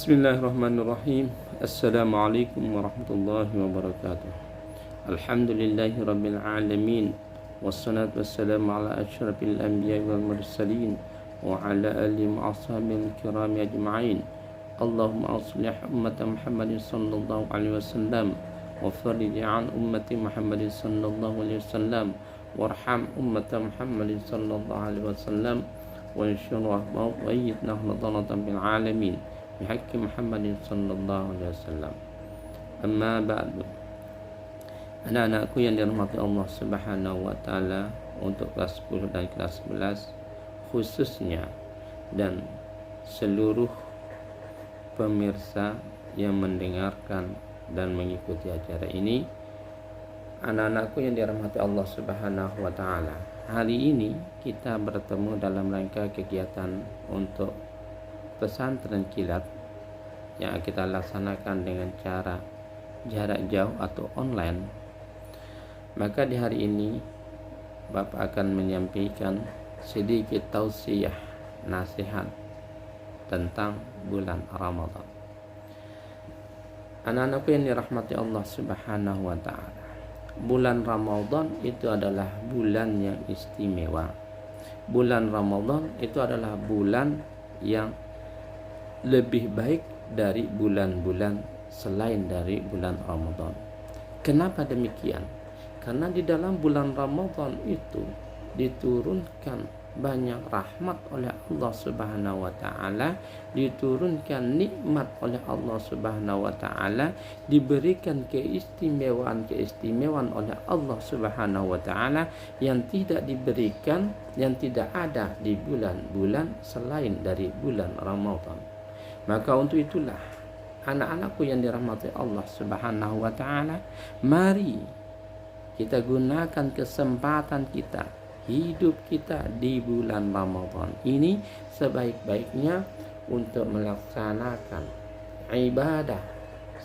Bismillahirrahmanirrahim. Assalamualaikum warahmatullahi wabarakatuh. Alhamdulillahi rabbil alamin. Wassalatu wassalamu ala asyrafil anbiya wal mursalin wa ala alihi wa ashabil kiram ajma'in. Allahumma aslih ummata Muhammadin sallallahu alaihi wasallam wa farij an ummati Muhammadin sallallahu alaihi wasallam warham ummata Muhammadin sallallahu alaihi wasallam wa anshur rahmah wa ayyidna rahmatan bil alamin. Bihaqi Muhammadin sallallahu alaihi wasallam. Amma ba'du. Anak-anakku yang dirahmati Allah Subhanahu wa taala, untuk kelas 10 dan kelas 11 khususnya, dan seluruh pemirsa yang mendengarkan dan mengikuti acara ini, anak-anakku yang dirahmati Allah Subhanahu wa taala. Hari ini kita bertemu dalam rangka kegiatan untuk pesantren kilat yang kita laksanakan dengan cara jarak jauh atau online. Maka di hari ini Bapak akan menyampaikan sedikit tausiah, nasihat tentang bulan Ramadan. Anak-anakku yang dirahmati Allah Subhanahu wa taala, bulan Ramadan itu adalah bulan yang istimewa. Bulan Ramadan itu adalah bulan yang lebih baik dari bulan-bulan selain dari bulan Ramadan. Kenapa demikian? Karena di dalam bulan Ramadan itu diturunkan banyak rahmat oleh Allah Subhanahu wa taala, diturunkan nikmat oleh Allah Subhanahu wa taala, diberikan keistimewaan oleh Allah Subhanahu wa taala yang tidak diberikan, yang tidak ada di bulan-bulan selain dari bulan Ramadan. Maka untuk itulah anak-anakku yang dirahmati Allah Subhanahu wa taala, mari kita gunakan kesempatan kita, hidup kita di bulan Ramadan ini sebaik-baiknya untuk melaksanakan ibadah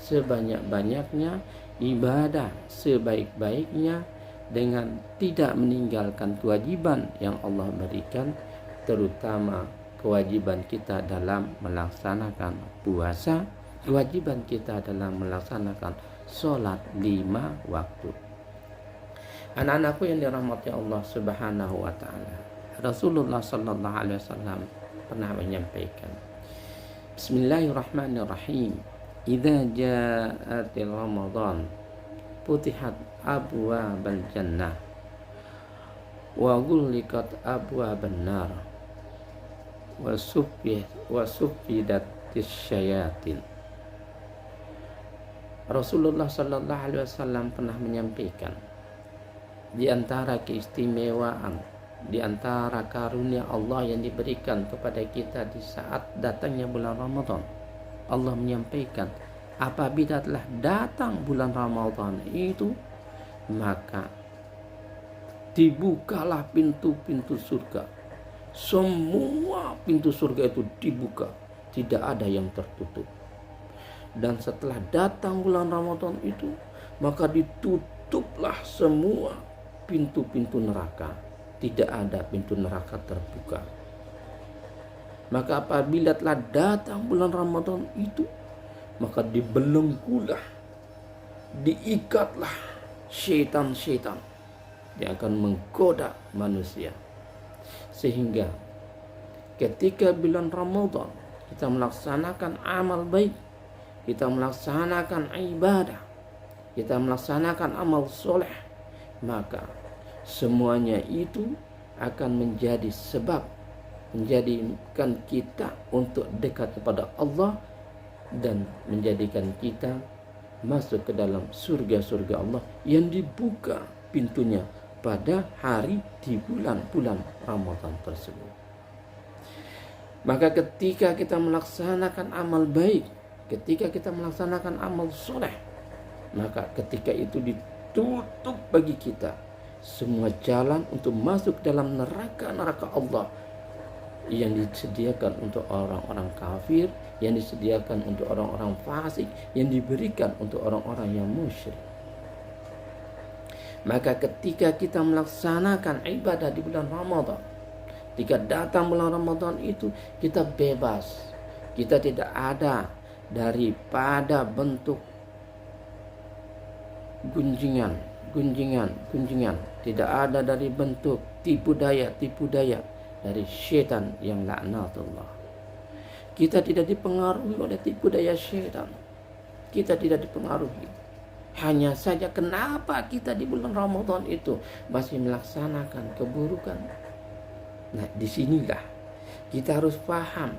sebanyak-banyaknya, ibadah sebaik-baiknya, dengan tidak meninggalkan kewajiban yang Allah berikan, terutama kewajiban kita dalam melaksanakan puasa, kewajiban kita dalam melaksanakan sholat 5 waktu. Anak-anakku yang dirahmati Allah Subhanahu wa taala, Rasulullah sallallahu alaihi wasallam pernah menyampaikan, Bismillahirrahmanirrahim. Idza ja'atil Ramadan futihat abwaabal jannah wa ghulliqat abwaabun nar wa suffidatis syayatin. Rasulullah sallallahu alaihi wasallam pernah menyampaikan, di antara keistimewaan, di antara karunia Allah yang diberikan kepada kita di saat datangnya bulan Ramadan, Allah menyampaikan, apabila telah datang bulan Ramadan itu, maka dibukalah pintu-pintu surga. Semua pintu surga itu dibuka, tidak ada yang tertutup. Dan setelah datang bulan Ramadan itu, maka ditutuplah semua pintu-pintu neraka. Tidak ada pintu neraka terbuka. Maka apabila telah datang bulan Ramadan itu, maka dibelenggulah, diikatlah syaitan-syaitan yang akan menggoda manusia. Sehingga ketika bulan Ramadan kita melaksanakan amal baik, kita melaksanakan ibadah, kita melaksanakan amal soleh, maka semuanya itu akan menjadi sebab menjadikan kita untuk dekat kepada Allah dan menjadikan kita masuk ke dalam surga-surga Allah yang dibuka pintunya pada hari di bulan-bulan Ramadan tersebut. Maka ketika kita melaksanakan amal baik, ketika kita melaksanakan amal soleh, maka ketika itu ditutup bagi kita semua jalan untuk masuk dalam neraka-neraka Allah yang disediakan untuk orang-orang kafir, yang disediakan untuk orang-orang fasik, yang diberikan untuk orang-orang yang musyrik. Maka ketika kita melaksanakan ibadah di bulan Ramadan, ketika datang bulan Ramadan itu, kita bebas. Kita tidak ada daripada bentuk gunjingan. Tidak ada dari bentuk tipu daya dari syaitan yang laknatullah. Kita tidak dipengaruhi oleh tipu daya syaitan. Kita tidak dipengaruhi. Hanya saja kenapa kita di bulan Ramadan itu masih melaksanakan keburukan. Nah, disinilah kita harus paham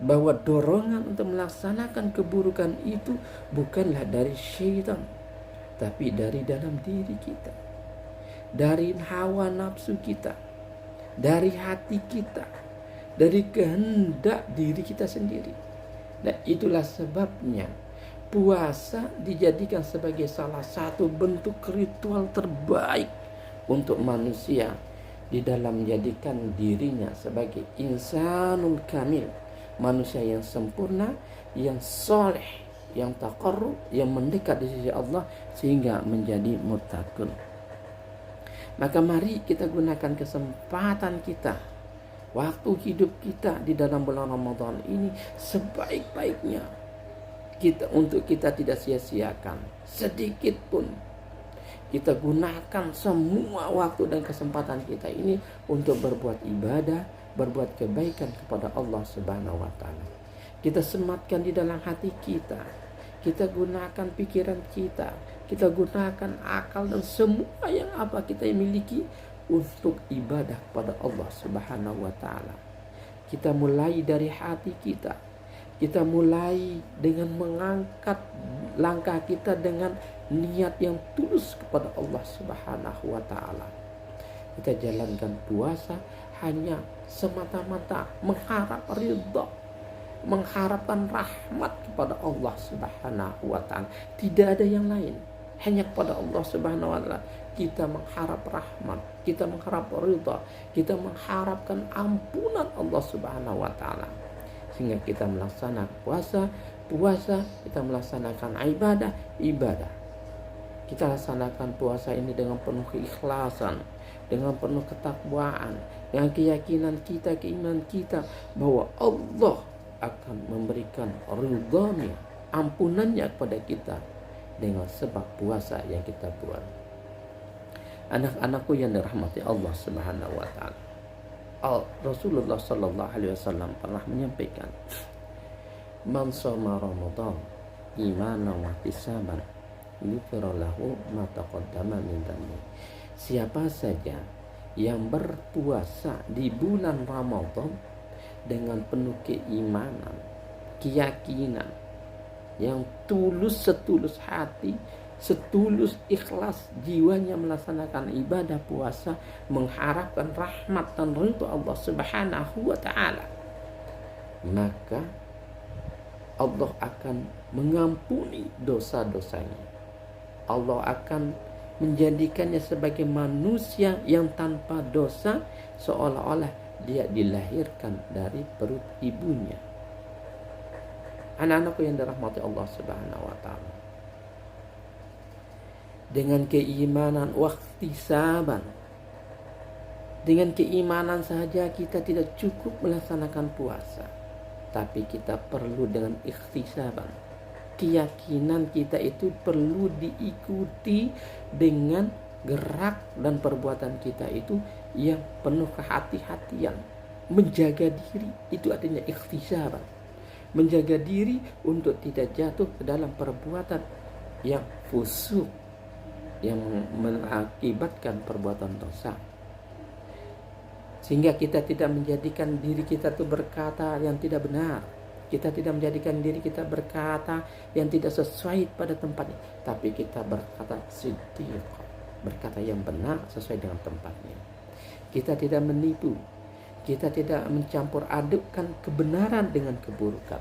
bahwa dorongan untuk melaksanakan keburukan itu bukanlah dari syaitan, tapi dari dalam diri kita, dari hawa nafsu kita, dari hati kita, dari kehendak diri kita sendiri. Nah, itulah sebabnya puasa dijadikan sebagai salah satu bentuk ritual terbaik untuk manusia di dalam menjadikan dirinya sebagai insanul kamil, manusia yang sempurna, yang soleh, yang taqarrub, yang mendekat di sisi Allah sehingga menjadi muttaqun. Maka mari kita gunakan kesempatan kita, waktu hidup kita di dalam bulan Ramadan ini sebaik-baiknya untuk kita tidak sia-siakan sedikit pun. Kita gunakan semua waktu dan kesempatan kita ini untuk berbuat ibadah, berbuat kebaikan kepada Allah Subhanahu wa taala. Kita sematkan di dalam hati kita. Kita gunakan pikiran kita. Kita gunakan akal dan semua yang apa kita miliki untuk ibadah kepada Allah Subhanahu wa taala. Kita mulai dari hati kita. Kita mulai dengan mengangkat langkah kita dengan niat yang tulus kepada Allah Subhanahu wa taala. Kita jalankan puasa hanya semata-mata mengharap ridha, mengharapkan rahmat kepada Allah Subhanahu wa taala. Tidak ada yang lain, hanya kepada Allah Subhanahu wa taala kita mengharap rahmat, kita mengharap ridha, kita mengharapkan ampunan Allah Subhanahu wa taala. Sehingga kita melaksanakan puasa, kita melaksanakan ibadah. Kita laksanakan puasa ini dengan penuh keikhlasan, dengan penuh ketakwaan, dengan keyakinan kita, keimanan kita bahwa Allah akan memberikan ridha-Nya, ampunannya kepada kita dengan sebab puasa yang kita buat. Anak-anakku yang dirahmati Allah Subhanahu wa taala. Rasulullah sallallahu alaihi wasallam pernah menyampaikan, "Man shoma Ramadan imanan wa ihtisaban, ghufira lahu ma taqaddama min dhanbi." Siapa saja yang berpuasa di bulan Ramadan dengan penuh keimanan, keyakinan, yang tulus, setulus hati, setulus ikhlas jiwanya melaksanakan ibadah puasa, mengharapkan rahmat dan ridha Allah Subhanahu wa taala, maka Allah akan mengampuni dosa-dosanya. Allah akan menjadikannya sebagai manusia yang tanpa dosa, seolah-olah dia dilahirkan dari perut ibunya. Anak-anakku yang dirahmati Allah Subhanahu wa taala, dengan keimanan wahtisaban, dengan keimanan saja kita tidak cukup melaksanakan puasa, tapi kita perlu dengan ikhtisaban. Keyakinan kita itu perlu diikuti dengan gerak dan perbuatan kita itu yang penuh kehati-hatian. Menjaga diri itu artinya ikhtisaban. Menjaga diri untuk tidak jatuh ke dalam perbuatan yang fusuk, yang mengakibatkan perbuatan dosa. Sehingga kita tidak menjadikan diri kita itu berkata yang tidak benar. Kita tidak menjadikan diri kita berkata yang tidak sesuai pada tempatnya, tapi kita berkata siddiq, berkata yang benar sesuai dengan tempatnya. Kita tidak menipu, kita tidak mencampur adukkan kebenaran dengan keburukan.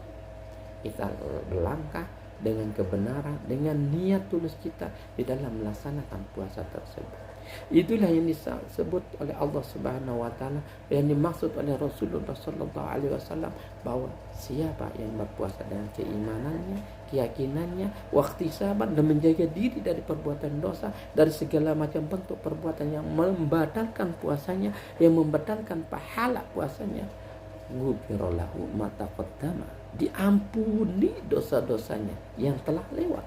Kita berlangkah dengan kebenaran, dengan niat tulus kita di dalam melaksanakan puasa tersebut. Itulah yang disebut oleh Allah Subhanahu wa taala, yang dimaksud oleh Rasulullah sallallahu alaihi wasallam, bahwa siapa yang berpuasa dengan keimanannya, keyakinannya, wahtisaban, dan menjaga diri dari perbuatan dosa, dari segala macam bentuk perbuatan yang membatalkan puasanya, yang membatalkan pahala puasanya, ghufira lahu ma taqaddama diampuni dosa-dosanya yang telah lewat,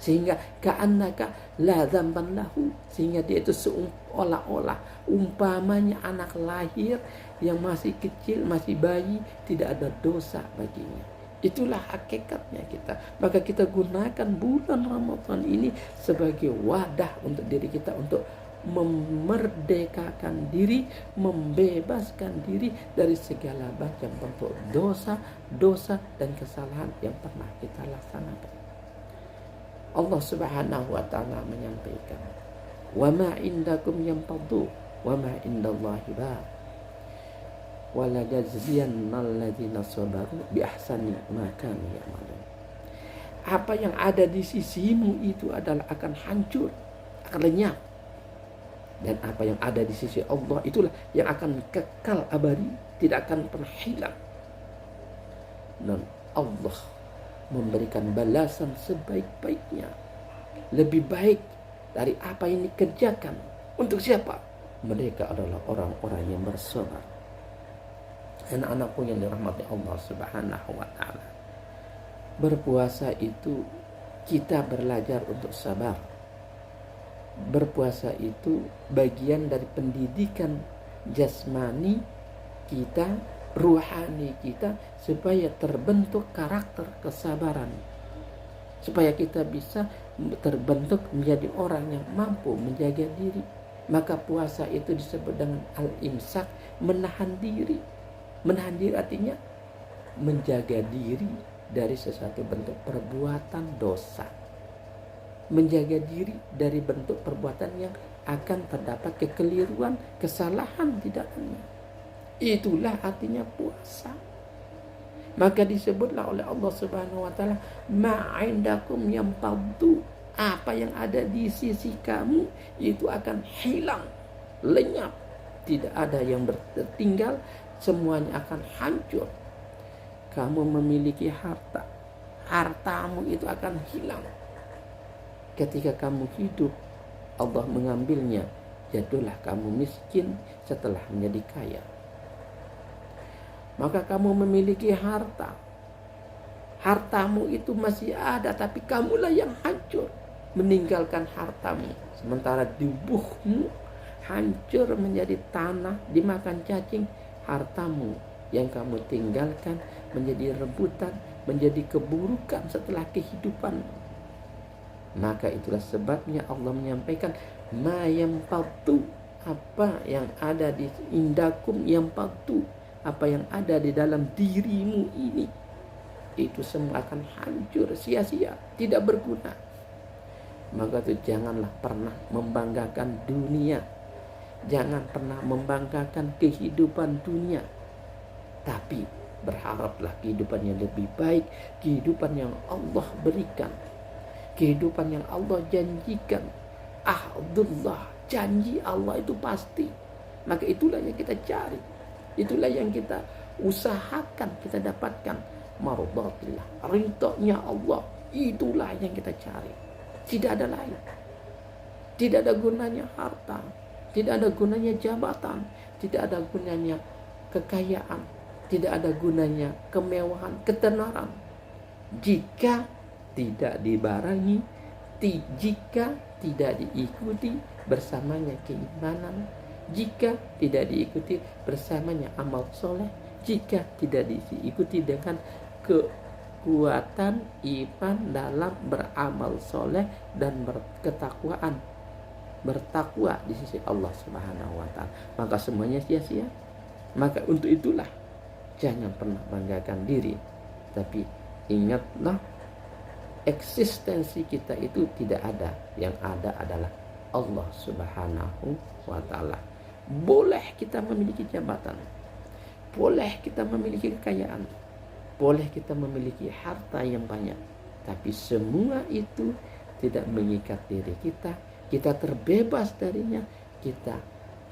sehingga ka'annaka la dzamban lahu, sehingga dia itu seolah-olah umpamanya anak lahir yang masih kecil, masih bayi, tidak ada dosa baginya. Itulah hakikatnya kita. Maka kita gunakan bulan Ramadan ini sebagai wadah untuk diri kita untuk memerdekakan diri, membebaskan diri dari segala macam bentuk dosa dan kesalahan yang pernah kita laksanakan. Allah Subhanahu wa taala menyampaikan, "Wa ma indakum yanfadu wa ma indallahi baq. Wa la jaziyannal ladzina sabaru bi ahsani ma kanu ya'malun." Apa yang ada di sisimu itu adalah akan hancur, akan lenyap. Dan apa yang ada di sisi Allah itulah yang akan kekal abadi, tidak akan pernah hilang. Dan Allah memberikan balasan sebaik-baiknya, lebih baik dari apa yang dikerjakan. Untuk siapa? Mereka adalah orang-orang yang bersabar. Anak-anakku yang dirahmati Allah Subhanahu wa taala, berpuasa itu kita belajar untuk sabar. Berpuasa itu bagian dari pendidikan jasmani kita, ruhani kita, supaya terbentuk karakter kesabaran, supaya kita bisa terbentuk menjadi orang yang mampu menjaga diri. Maka puasa itu disebut dengan al-imsak, menahan diri. Menahan diri artinya menjaga diri dari sesuatu bentuk perbuatan dosa, menjaga diri dari bentuk perbuatan yang akan terdapat kekeliruan, kesalahan di dalamnya. Itulah artinya puasa. Maka disebutlah oleh Allah Subhanahu wa taala, ma'indakum yanfadu. Apa yang ada di sisi kamu itu akan hilang, lenyap, tidak ada yang tertinggal, semuanya akan hancur. Kamu memiliki harta, hartamu itu akan hilang. Ketika kamu hidup, Allah mengambilnya, jadilah kamu miskin setelah menjadi kaya. Maka kamu memiliki harta, hartamu itu masih ada, tapi kamulah yang hancur, meninggalkan hartamu. Sementara tubuhmu hancur menjadi tanah, dimakan cacing. Hartamu yang kamu tinggalkan menjadi rebutan, menjadi keburukan setelah kehidupan. Maka itulah sebabnya Allah menyampaikan ma yanfadu, apa yang ada di indakum yanfadu, apa yang ada di dalam dirimu ini, itu semua akan hancur, sia-sia, tidak berguna. Maka itu janganlah pernah membanggakan dunia, jangan pernah membanggakan kehidupan dunia, tapi berharaplah kehidupan yang lebih baik, kehidupan yang Allah berikan, kehidupan yang Allah janjikan. Ahdullah, janji Allah itu pasti. Maka itulah yang kita cari, itulah yang kita usahakan, kita dapatkan. Mardatillah, ridhonya Allah, itulah yang kita cari. Tidak ada lain. Tidak ada gunanya harta, tidak ada gunanya jabatan, tidak ada gunanya kekayaan, tidak ada gunanya kemewahan, ketenaran, jika tidak dibarengi, jika tidak diikuti bersamanya keimanan, jika tidak diikuti bersamanya amal soleh, jika tidak diikuti dengan kekuatan iman dalam beramal soleh dan ketakwaan, bertakwa di sisi Allah Subhanahu wa taala, maka semuanya sia-sia. Maka untuk itulah jangan pernah banggakan diri, tapi ingatlah eksistensi kita itu tidak ada, yang ada adalah Allah Subhanahu wa taala. Boleh kita memiliki jabatan, boleh kita memiliki kekayaan, boleh kita memiliki harta yang banyak, tapi semua itu tidak mengikat diri kita. Kita terbebas darinya. Kita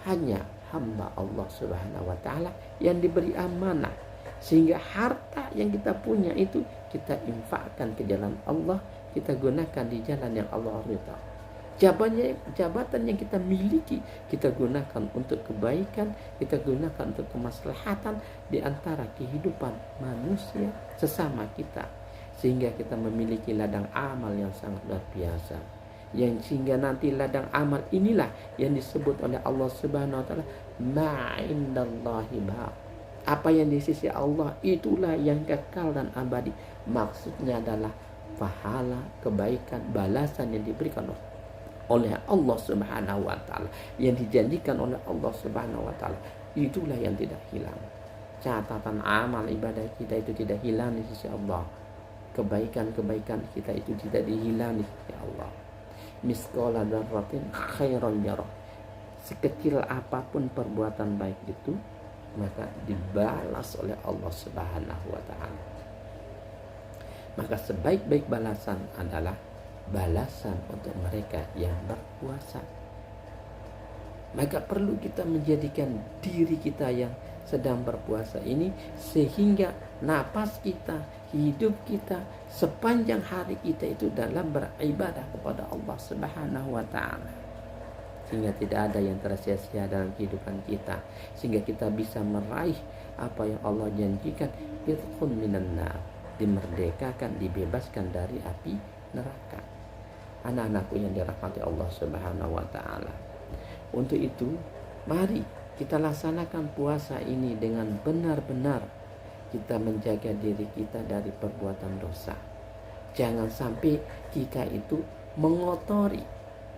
hanya hamba Allah Subhanahu wa taala yang diberi amanah, sehingga harta yang kita punya itu kita infakkan ke jalan Allah, kita gunakan di jalan yang Allah ridha. Jabatan yang kita miliki kita gunakan untuk kebaikan, kita gunakan untuk kemaslahatan di antara kehidupan manusia sesama kita, sehingga kita memiliki ladang amal yang sangat luar biasa, yang sehingga nanti ladang amal inilah yang disebut oleh Allah Subhanahu wa taala ma'indallahi baq. Apa yang di sisi Allah itulah yang kekal dan abadi. Maksudnya adalah pahala, kebaikan, balasan yang diberikan oleh Allah Subhanahu wa taala, yang dijanjikan oleh Allah Subhanahu wa taala, itulah yang tidak hilang. Catatan amal ibadah kita itu tidak hilang di sisi Allah. Kebaikan-kebaikan kita itu tidak dihilang di sisi Allah. Misqala dzarratin khairan yarah. Sekecil apapun perbuatan baik itu, maka dibalas oleh Allah Subhanahu wa taala. Maka sebaik-baik balasan adalah balasan untuk mereka yang berpuasa. Maka perlu kita menjadikan diri kita yang sedang berpuasa ini, sehingga napas kita, hidup kita, sepanjang hari kita itu dalam beribadah kepada Allah Subhanahu wa taala, sehingga tidak ada yang tersia-sia dalam kehidupan kita, sehingga kita bisa meraih apa yang Allah janjikan, itqun minan nar, dimerdekakan, dibebaskan dari api neraka. Anak-anakku yang dirahmati Allah Subhanahu wa taala, untuk itu mari kita laksanakan puasa ini dengan benar-benar kita menjaga diri kita dari perbuatan dosa. Jangan sampai kita itu mengotori,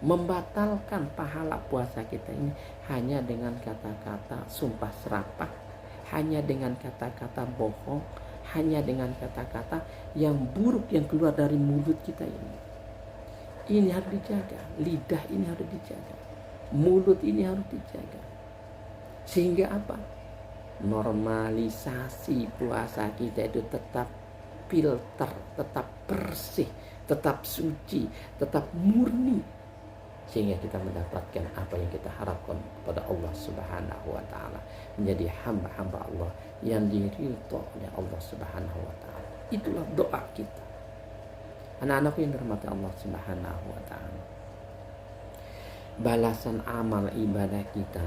membatalkan pahala puasa kita ini hanya dengan kata-kata sumpah serapah, hanya dengan kata-kata bohong, hanya dengan kata-kata yang buruk yang keluar dari mulut kita ini. Ini harus dijaga, lidah ini harus dijaga, mulut ini harus dijaga. Sehingga apa? Normalisasi puasa kita itu tetap filter, tetap bersih, tetap suci, tetap murni, sehingga kita mendapatkan apa yang kita harapkan kepada Allah Subhanahu wa taala, menjadi hamba-hamba Allah yang diridhoi oleh Allah Subhanahu wa taala. Itulah doa kita. Anak-anakku yang dirahmati Allah Subhanahu wa taala, balasan amal ibadah kita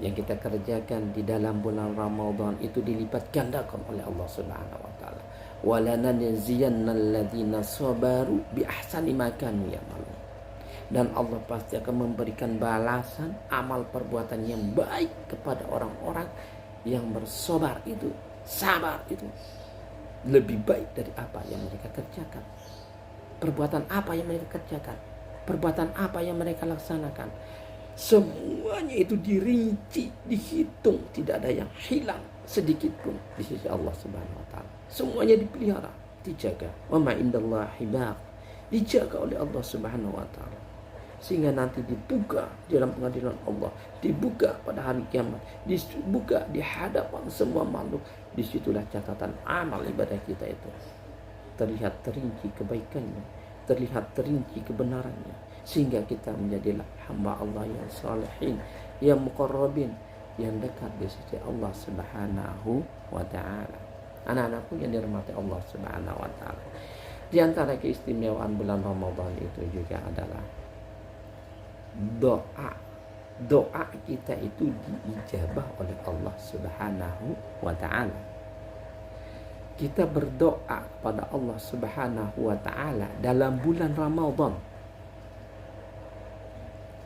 yang kita kerjakan di dalam bulan Ramadan itu dilipat gandakan oleh Allah Subhanahu wa taala. Walanajziyannal ladzina sabaru bi ahsani ma kanu ya'malun. Dan Allah pasti akan memberikan balasan amal perbuatan yang baik kepada orang-orang yang bersabar itu, sabar itu lebih baik dari apa yang mereka kerjakan. Perbuatan apa yang mereka kerjakan, perbuatan apa yang mereka laksanakan, semuanya itu dirinci, dihitung, tidak ada yang hilang sedikit pun di sisi Allah Subhanahu wa taala. Semuanya dipelihara, dijaga. Wa ma indallahi baq, dijaga oleh Allah Subhanahu wa taala, sehingga nanti dibuka dalam pengadilan Allah, dibuka pada hari kiamat, dibuka di hadapan semua makhluk. Disitulah catatan amal ibadah kita itu terlihat terinci kebaikannya, terlihat terinci kebenarannya, sehingga kita menjadilah hamba Allah yang salihin, yang muqarrabin, yang dekat di sisi Allah Subhanahu wa taala. Anak-anakku yang dirahmati Allah Subhanahu wa taala, di antara keistimewaan bulan Ramadan itu juga adalah doa kita itu diijabah oleh Allah Subhanahu wa taala. Kita berdoa kepada Allah Subhanahu wa taala dalam bulan Ramadan,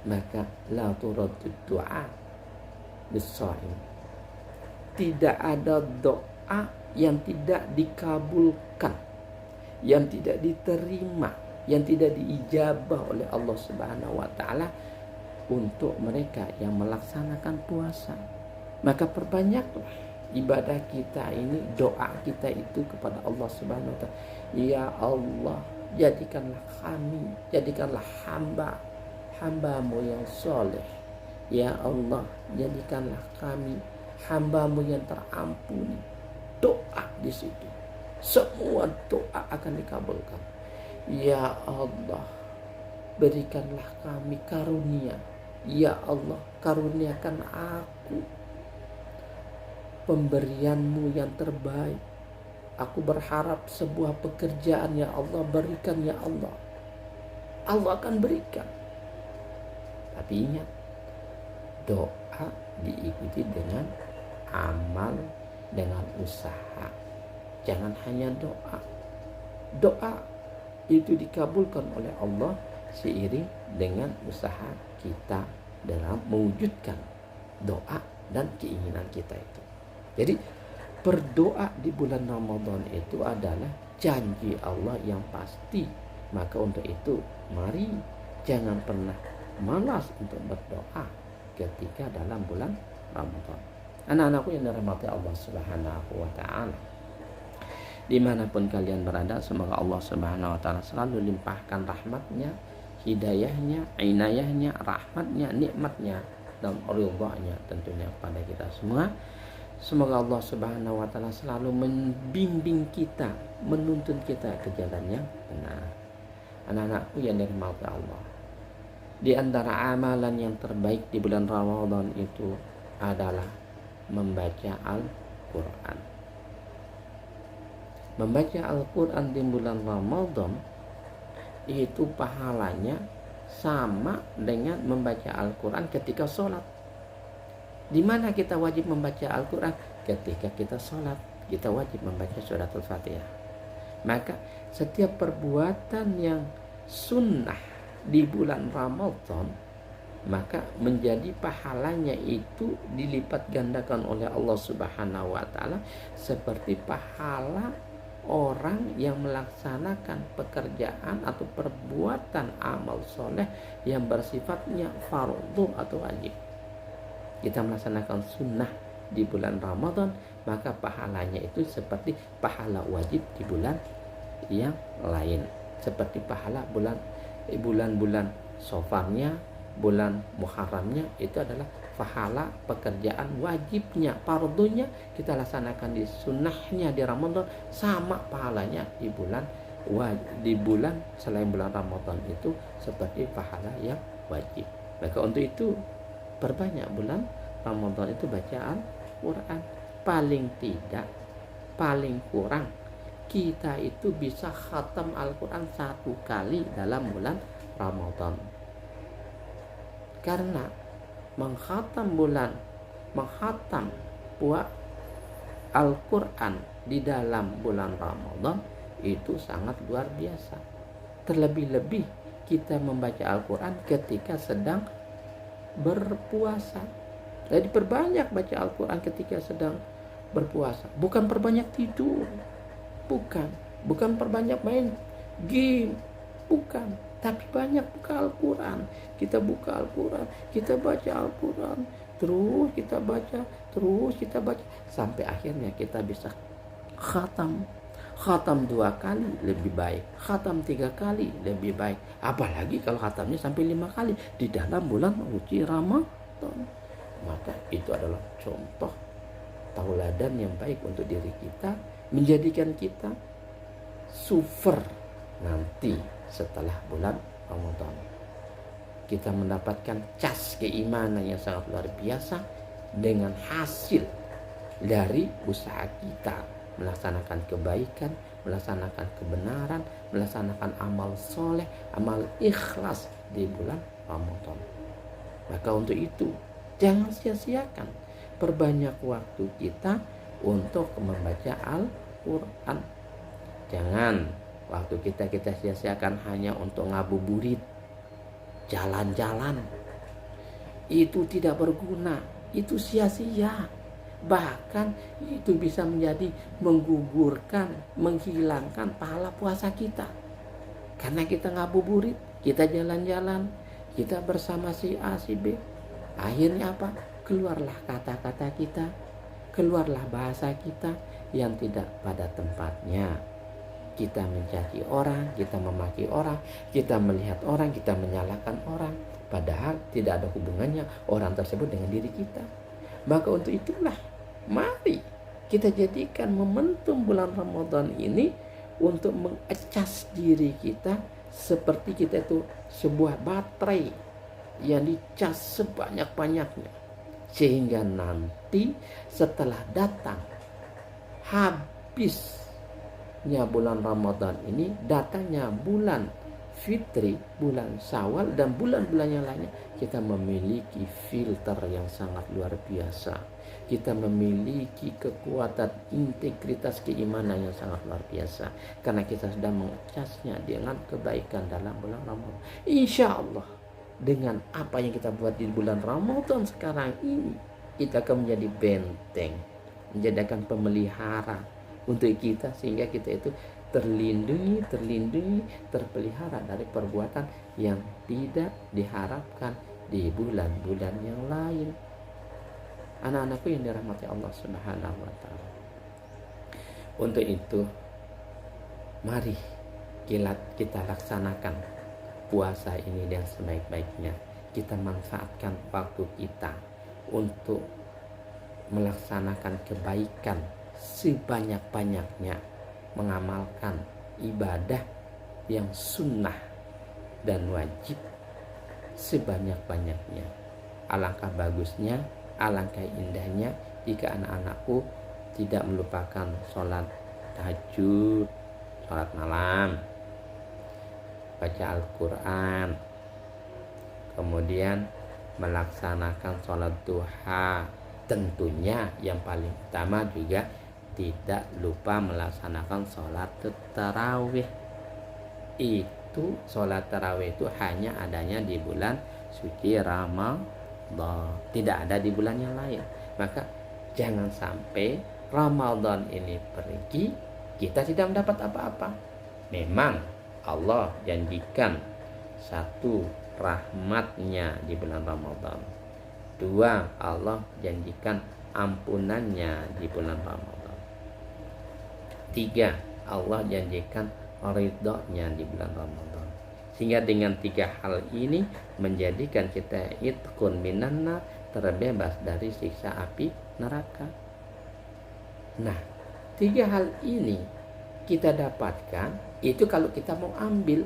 maka la turaddu du'a bis-shaim. Tidak ada doa yang tidak dikabulkan, yang tidak diterima, yang tidak diijabah oleh Allah Subhanahu wa taala untuk mereka yang melaksanakan puasa. Maka perbanyaklah ibadah kita ini, doa kita itu kepada Allah Subhanahu wa taala. Ya Allah, jadikanlah kami, jadikanlah hambamu yang soleh. Ya Allah, jadikanlah kami hambamu yang terampuni. Doa di situ, semua doa akan dikabulkan. Ya Allah, berikanlah kami karunia. Ya Allah, karuniakan aku pemberianmu yang terbaik. Aku berharap sebuah pekerjaan, ya Allah, berikan ya Allah. Allah akan berikan. Tapi ingat, doa diikuti dengan amal, dengan usaha. Jangan hanya doa. Doa itu dikabulkan oleh Allah seiring dengan usaha kita dalam mewujudkan doa dan keinginan kita itu. Jadi berdoa di bulan Ramadan itu adalah janji Allah yang pasti. Maka untuk itu mari jangan pernah malas untuk berdoa ketika dalam bulan Ramadan. Anak-anakku yang dirahmati Allah Subhanahu wa ta'ala, dimanapun kalian berada, semoga Allah Subhanahu wa ta'ala selalu limpahkan rahmatnya, hidayahnya, inayahnya, rahmatnya, nikmatnya, dan ridhanya tentunya kepada kita semua. Semoga Allah Subhanahu wa ta'ala selalu membimbing kita, menuntun kita ke jalan yang benar. Anak-anakku yang dirahmati Allah, di antara amalan yang terbaik di bulan Ramadan itu adalah membaca Al-Quran. Membaca Al-Quran di bulan Ramadan itu pahalanya sama dengan membaca Al-Quran ketika sholat. Di mana kita wajib membaca Al-Quran? Ketika kita sholat, kita wajib membaca surat Al-Fatihah. Maka setiap perbuatan yang sunnah di bulan Ramadan, maka menjadi pahalanya itu dilipat gandakan oleh Allah Subhanahu wa ta'ala seperti pahala orang yang melaksanakan pekerjaan atau perbuatan amal soleh yang bersifatnya fardhu atau wajib. Kita melaksanakan sunnah di bulan Ramadan, maka pahalanya itu seperti pahala wajib di bulan yang lain, seperti pahala bulan-bulan Safarnya, bulan Muharramnya, itu adalah pahala pekerjaan wajibnya, fardhunya kita laksanakan di sunnahnya di Ramadan, sama pahalanya di bulan selain bulan Ramadan itu seperti pahala yang wajib. Maka untuk itu perbanyak bulan Ramadan itu baca Al-Quran. Paling tidak, paling kurang kita itu bisa khatam Al-Quran 1 kali dalam bulan Ramadan. Karena menghatam Al-Quran di dalam bulan Ramadan itu sangat luar biasa. Terlebih-lebih kita membaca Al-Quran ketika sedang berpuasa. Jadi perbanyak baca Al-Quran ketika sedang berpuasa. Bukan perbanyak tidur, bukan perbanyak main game, bukan. Tapi banyak buka Al-Quran. Kita buka Al-Quran, kita baca Al-Quran, terus kita baca, sampai akhirnya kita bisa khatam 2 kali lebih baik, khatam 3 kali lebih baik. Apalagi kalau khatamnya sampai 5 kali di dalam bulan suci Ramadan. Maka itu adalah contoh tauladan yang baik untuk diri kita, menjadikan kita super nanti setelah bulan Ramadan. Kita mendapatkan cas keimanan yang sangat luar biasa dengan hasil dari usaha kita melaksanakan kebaikan, melaksanakan kebenaran, melaksanakan amal soleh, amal ikhlas di bulan Ramadan. Maka untuk itu jangan sia-siakan, perbanyak waktu kita untuk membaca Al-Quran. Jangan waktu kita sia-siakan hanya untuk ngabuburit, jalan-jalan. Itu tidak berguna, itu sia-sia. Bahkan itu bisa menjadi menggugurkan, menghilangkan pahala puasa kita. Karena kita ngabuburit, kita jalan-jalan, kita bersama si A, si B. Akhirnya apa? Keluarlah kata-kata kita, keluarlah bahasa kita yang tidak pada tempatnya. Kita mencaci orang, kita memaki orang, kita melihat orang, kita menyalahkan orang. Padahal tidak ada hubungannya orang tersebut dengan diri kita. Maka untuk itulah, mari kita jadikan momentum bulan Ramadan ini untuk mengecas diri kita seperti kita itu sebuah baterai yang dicas sebanyak-banyaknya. Sehingga nanti setelah datang habisnya bulan Ramadan ini, datangnya bulan Fitri, bulan Syawal, dan bulan-bulan yang lainnya, kita memiliki filter yang sangat luar biasa. Kita memiliki kekuatan integritas keimanan yang sangat luar biasa. Karena kita sedang mengecasnya dengan kebaikan dalam bulan Ramadan. Insya Allah, dengan apa yang kita buat di bulan Ramadan sekarang ini, kita akan menjadi benteng, menjadikan pemelihara untuk kita, sehingga kita itu terlindungi, terpelihara dari perbuatan yang tidak diharapkan di bulan-bulan yang lain. Anak-anakku yang dirahmati Allah Subhanahu wa Ta'ala. Untuk itu, mari kita laksanakan puasa ini dengan sebaik-baiknya. Kita manfaatkan waktu kita untuk melaksanakan kebaikan sebanyak-banyaknya, mengamalkan ibadah yang sunnah dan wajib sebanyak-banyaknya. Alangkah bagusnya, alangkah indahnya jika anak-anakku tidak melupakan sholat tahajud, sholat malam, baca Al-Quran, kemudian melaksanakan sholat duha. Tentunya yang paling utama juga tidak lupa melaksanakan sholat tarawih. Itu sholat tarawih itu hanya adanya di bulan suci Ramadan, tidak ada di bulan yang lain. Maka jangan sampai Ramadan ini pergi, kita tidak mendapat apa-apa. Memang Allah janjikan satu, rahmatnya di bulan Ramadan. Dua, Allah janjikan ampunannya di bulan Ramadan. Tiga, Allah janjikan ridhonya di bulan Ramadan. Sehingga dengan tiga hal ini menjadikan kita itqun minan nar, terbebas dari siksa api neraka. Nah, tiga hal ini kita dapatkan itu kalau kita mau ambil.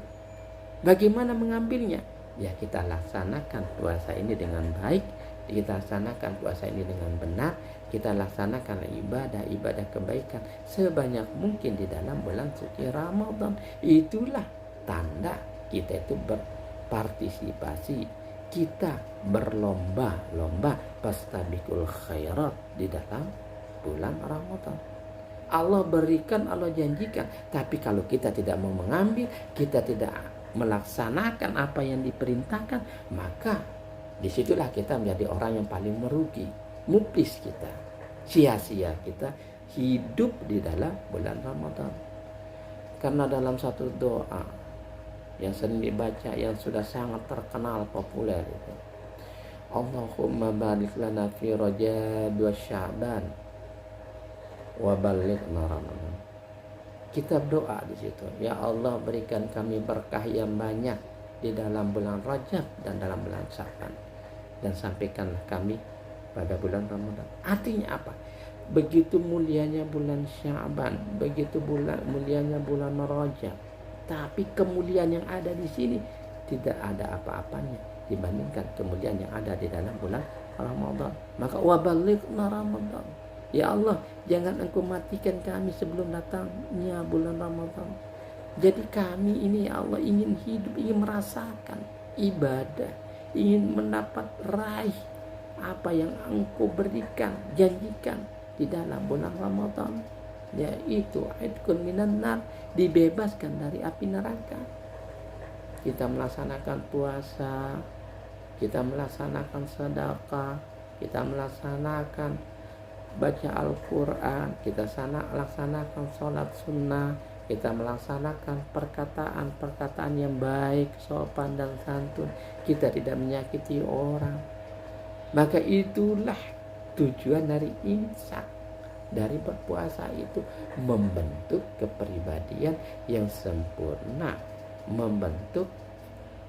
Bagaimana mengambilnya? Ya, kita laksanakan puasa ini dengan baik, kita laksanakan puasa ini dengan benar, kita laksanakan ibadah kebaikan sebanyak mungkin di dalam bulan suci Ramadan. Itulah tanda kita itu berpartisipasi, kita berlomba-lomba fastabiqul khairat di dalam bulan Ramadan. Allah berikan, Allah janjikan, tapi kalau kita tidak mau mengambil, kita tidak melaksanakan apa yang diperintahkan, maka disitulah kita menjadi orang yang paling merugi, muflis kita, sia-sia kita hidup di dalam bulan Ramadan. Karena dalam satu doa yang sering dibaca, yang sudah sangat terkenal populer itu, Allahumma barik lana fi Rajab wa Sya'ban wa ballighna Ramadan. Kita berdoa di situ, ya Allah berikan kami berkah yang banyak di dalam bulan Rajab dan dalam bulan Sya'ban, dan sampaikanlah kami pada bulan Ramadan. Artinya apa? Begitu mulianya bulan Sya'ban, begitu mulianya bulan Rajab, tapi kemuliaan yang ada di sini tidak ada apa-apanya dibandingkan kemuliaan yang ada di dalam bulan Ramadan. Maka waballighna Ramadan, ya Allah, jangan Engkau matikan kami sebelum datangnya bulan Ramadan. Jadi kami ini, ya Allah, ingin hidup, ingin merasakan ibadah, ingin mendapat raih apa yang Engkau berikan, janjikan di dalam bulan Ramadan, yaitu itqun minan nar, dibebaskan dari api neraka. Kita melaksanakan puasa, kita melaksanakan sedekah, kita melaksanakan baca Al-Quran, kita laksanakan sholat sunnah, kita melaksanakan perkataan-perkataan yang baik, sopan dan santun, kita tidak menyakiti orang. Maka itulah tujuan dari imsak, dari berpuasa itu, membentuk kepribadian yang sempurna, membentuk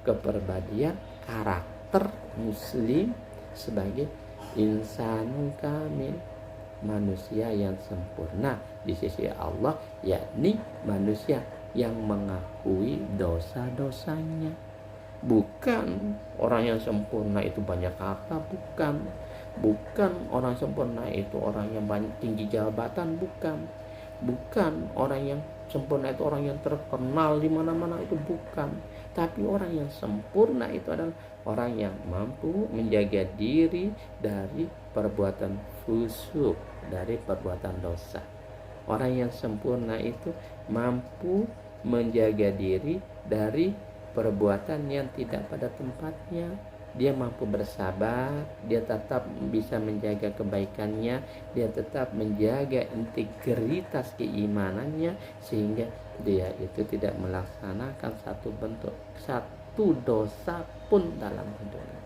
kepribadian karakter muslim sebagai insanun kamil, manusia yang sempurna di sisi Allah, yakni manusia yang mengakui dosa-dosanya. Bukan orang yang sempurna itu banyak harta, bukan orang sempurna itu orang yang banyak tinggi jabatan, bukan orang yang sempurna itu orang yang terkenal di mana-mana, itu bukan. Tapi orang yang sempurna itu adalah orang yang mampu menjaga diri dari perbuatan fusuk, dari perbuatan dosa. Orang yang sempurna itu mampu menjaga diri dari perbuatan yang tidak pada tempatnya. Dia mampu bersabar, dia tetap bisa menjaga kebaikannya, dia tetap menjaga integritas keimanannya, sehingga dia itu tidak melaksanakan satu dosa pun dalam hidupnya.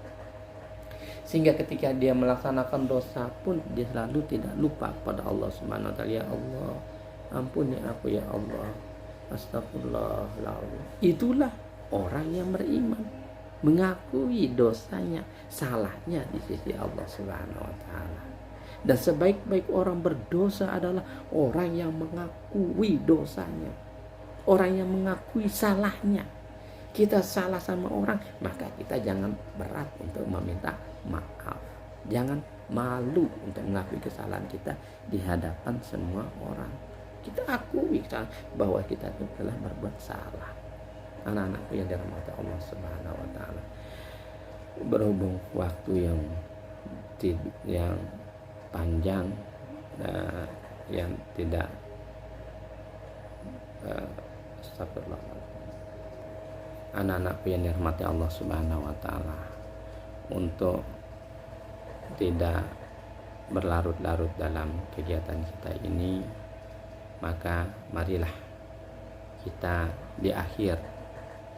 Sehingga ketika dia melaksanakan dosa pun dia selalu tidak lupa pada Allah Subhanahu wa taala. Ya Allah, ampuni aku ya Allah. Astagfirullahaladzim. Itulah orang yang beriman, mengakui dosanya, salahnya di sisi Allah Subhanahu wa taala. Dan sebaik-baik orang berdosa adalah orang yang mengakui dosanya, orang yang mengakui salahnya. Kita salah sama orang, maka kita jangan berat untuk meminta maaf. Jangan malu untuk mengakui kesalahan kita di hadapan semua orang. Kita akui bahwa kita itu telah berbuat salah. Anak-anakku yang dirahmati Allah Subhanahu wa taala. Berhubung waktu yang panjang, yang tidak astagfirullah. Anak-anakku yang dirahmati Allah Subhanahu wa taala, untuk tidak berlarut-larut dalam kegiatan kita ini, maka marilah kita di akhir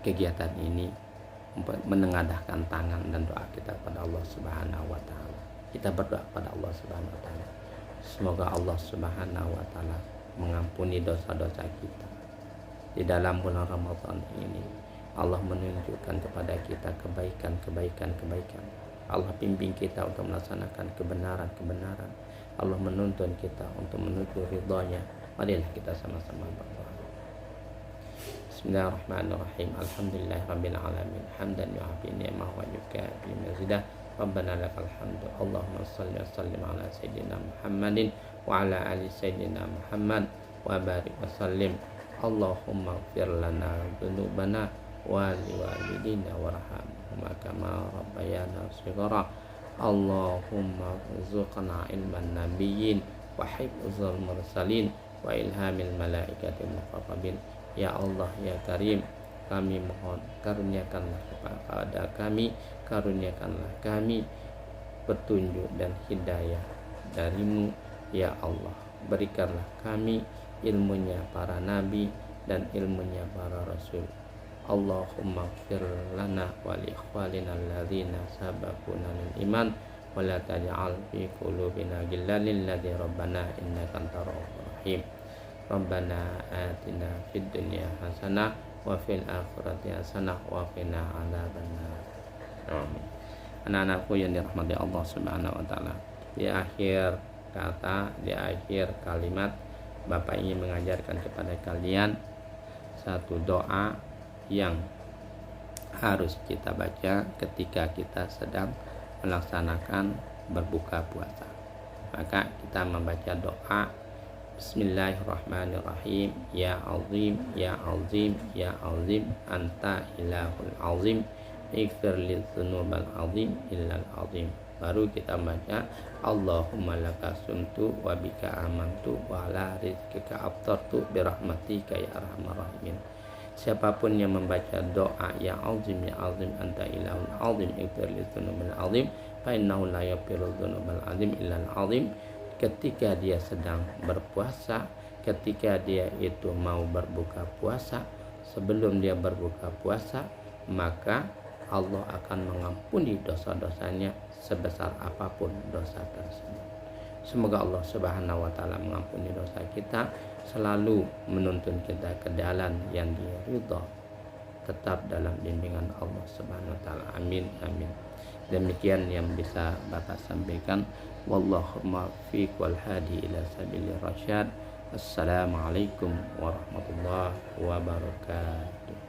kegiatan ini menengadahkan tangan dan doa kita kepada Allah Subhanahu wa taala. Kita berdoa kepada Allah Subhanahu wa taala. Semoga Allah Subhanahu wa taala mengampuni dosa-dosa kita. Di dalam bulan Ramadan ini Allah menunjukkan kepada kita kebaikan. Allah bimbing kita untuk melaksanakan kebenaran. Allah menuntun kita untuk menuju ridha-Nya. Marilah kita sama-sama berdoa. Bismillahirrahmanirrahim. Alhamdulillahirabbil alamin. Hamdan yu'afi ni'amahu wa yukafi mazidah. Rabbana lakal hamdu. Allahumma shalli wa sallim ala sayyidina Muhammadin wa ala ali sayyidina Muhammad wa barik wa sallim. Allahumma ighfir lana dzunubana wa liwalidina warhamhuma kama rabbayana shighara. Allahumma rzuqna ilman nabiyyin wa hifdzal mursalin wa ilhamil malaikatil muqarrabin. Ya Allah ya Karim, kami mohon karuniakanlah kepada kami, karuniakanlah kami petunjuk dan hidayah darimu ya Allah. Berikanlah kami ilmunya para nabi dan ilmunya para rasul. Allahumma ighfir lana wa li ikhwanina alladzina sabaquna bil iman wa la taj'al fi qulubina ghillan lil ladzina rabbana innaka antar rahim. Rabbana atina fid dunya hasanah wa fil akhirati hasanah wa qina adzabannar. Amin. Anak-anakku yang dirahmati Allah Subhanahu wa taala, di akhir kata, di akhir kalimat, Bapak ingin mengajarkan kepada kalian satu doa yang harus kita baca ketika kita sedang melaksanakan berbuka puasa. Maka kita membaca doa Bismillahirrahmanirrahim. Ya azim, ya azim, ya azim, anta ilahul azim, ighfir li dzunubal azim illal azim. Baru kita baca Allahumma laka sumtu wa bika amantu wa ala rizqika aftartu bi rahmatika ya arhamar rahimin. Siapapun yang membaca doa ya azim anta ilahul azim ighfir li dzunubil azim fa innahu la yaghfiru dzunubal azim illal azim, ketika dia sedang berpuasa, ketika dia itu mau berbuka puasa, sebelum dia berbuka puasa, maka Allah akan mengampuni dosa-dosanya sebesar apapun dosa tersebut. Semoga Allah Subhanahu wa taala mengampuni dosa kita, selalu menuntun kita ke jalan yang diridha, tetap dalam bimbingan Allah Subhanahu wa taala. Amin amin. Demikian yang bisa Bapak sampaikan. Wallahu muwaffiq wal hadi ila sabilir rasyad. Assalamualaikum warahmatullahi wabarakatuh.